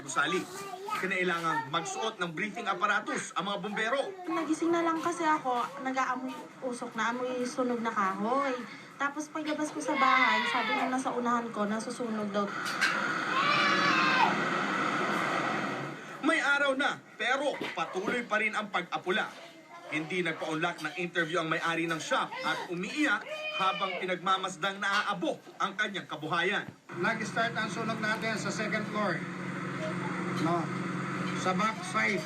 gusali. Kinailangang magsuot ng breathing apparatus ang mga bumbero. Nagising na lang kasi ako, nag-aamoy usok na, amoy sunog na kahoy. Tapos paglabas ko sa bahay, sabi nung nasa unahan ko, nasusunog daw. May araw na, pero patuloy pa rin ang pag-apula. Hindi nagpa-unlock ng interview ang may-ari ng shop at umiiyak habang pinagmamasdang naaabot ang kanyang kabuhayan. Nag-start ang sunog natin sa second floor. No, sa back side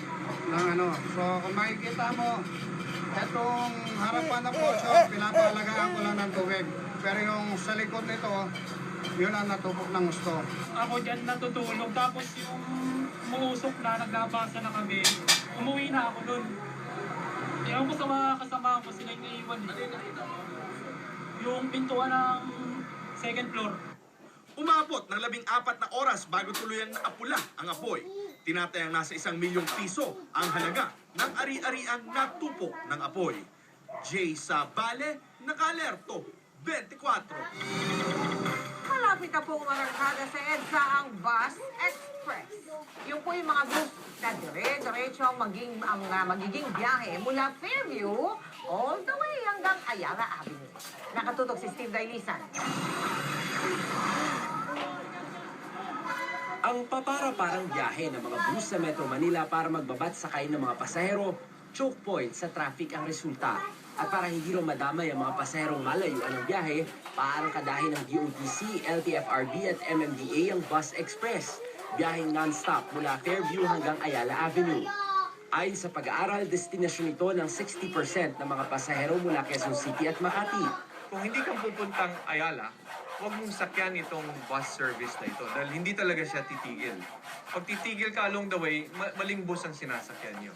ng ano. So kung makikita mo, itong harapan ng workshop, pinapalagaan ko lang ng tubig. Pero yung sa likod nito, yun ang natupok ng gusto. Ako dyan natutulog, tapos yung muusok na, naglabasa na kami, umuwi na ako dun. Ewan ko sa mga kasama ko, sila yung naiwan eh. Yung pintuan ng second floor. Umabot ng 14 na oras bago tuluyang naapula ang apoy. Tinatayang nasa 1 milyong piso ang halaga ng ari-ariang natupok ng apoy. Jay Sabale, Nakalerto, 24. Malapit na po umarangkada sa EDSA ang Bus Express. Yung po yung mga group na dire-diretso magiging biyahe mula Fairview all the way hanggang Ayala Avenue. Nakatutok si Steve Dailisan. Ang papara-parang biyahe ng mga bus sa Metro Manila para magbabat sakay ng mga pasahero, choke point sa traffic ang resulta. At para hindi raw madamay ang mga pasaherong malayuan ng biyahe, paarangkadahin ng DOTC, LTFRB at MMDA ang Bus Express. Biyaheng non-stop mula Fairview hanggang Ayala Avenue. Ayon sa pag-aaral, destinasyon ito ng 60% ng mga pasahero mula Quezon City at Makati. Kung hindi kang pupuntang Ayala, huwag mong sakyan itong bus service na ito dahil hindi talaga siya titigil. Pag titigil ka along the way, maling bus ang sinasakyan niyo.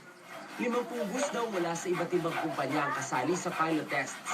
50 bus daw mula sa iba't ibang kumpanya ang kasali sa pilot tests.